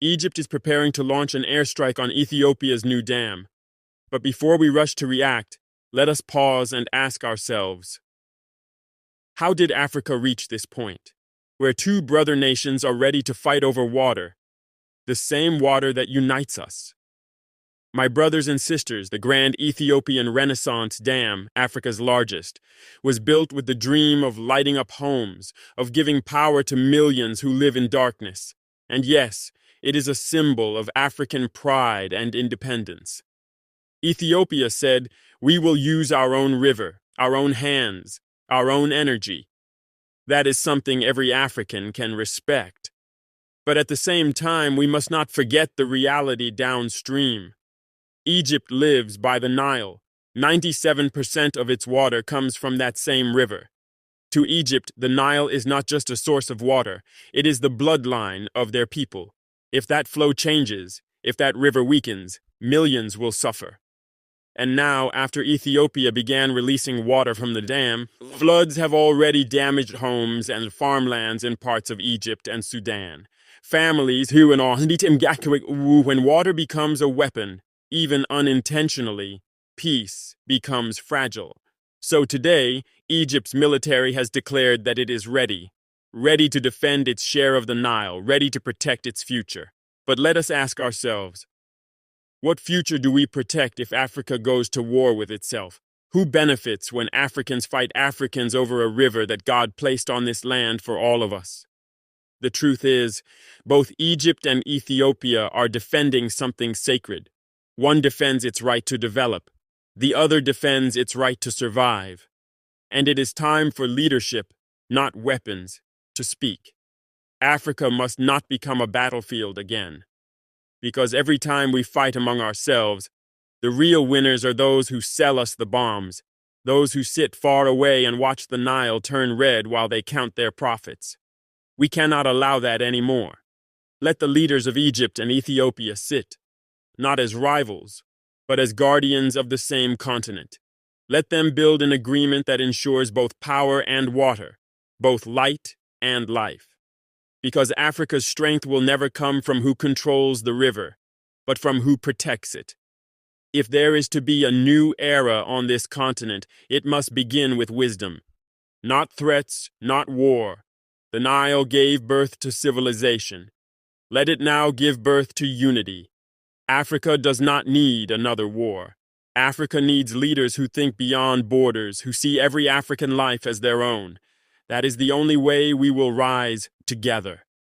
Egypt is preparing to launch an airstrike on Ethiopia's new dam. But before we rush to react, let us pause and ask ourselves, how did Africa reach this point, where two brother nations are ready to fight over water, the same water that unites us? My brothers and sisters, the grand Ethiopian Renaissance Dam, Africa's largest, was built with the dream of lighting up homes, of giving power to millions who live in darkness. And yes, it is a symbol of African pride and independence. Ethiopia said, "We will use our own river, our own hands, our own energy." That is something every African can respect. But at the same time, we must not forget the reality downstream. Egypt lives by the Nile. 97% of its water comes from that same river. To Egypt, the Nile is not just a source of water, it is the bloodline of their people. If that flow changes, if that river weakens, millions will suffer. And now, after Ethiopia began releasing water from the dam, floods have already damaged homes and farmlands in parts of Egypt and Sudan. Families who when water becomes a weapon, even unintentionally, peace becomes fragile. So today, Egypt's military has declared that it is ready to defend its share of the Nile, ready to protect its future. But let us ask ourselves, what future do we protect if Africa goes to war with itself? Who benefits when Africans fight Africans over a river that God placed on this land for all of us? The truth is, both Egypt and Ethiopia are defending something sacred. One defends its right to develop, the other defends its right to survive. And it is time for leadership, not weapons, to speak. Africa must not become a battlefield again. Because every time we fight among ourselves, the real winners are those who sell us the bombs, those who sit far away and watch the Nile turn red while they count their profits. We cannot allow that anymore. Let the leaders of Egypt and Ethiopia sit, not as rivals, but as guardians of the same continent. Let them build an agreement that ensures both power and water, both light and life. Because Africa's strength will never come from who controls the river, but from who protects it. If there is to be a new era on this continent, it must begin with wisdom. Not threats, not war. The Nile gave birth to civilization. Let it now give birth to unity. Africa does not need another war. Africa needs leaders who think beyond borders, who see every African life as their own. That is the only way we will rise together.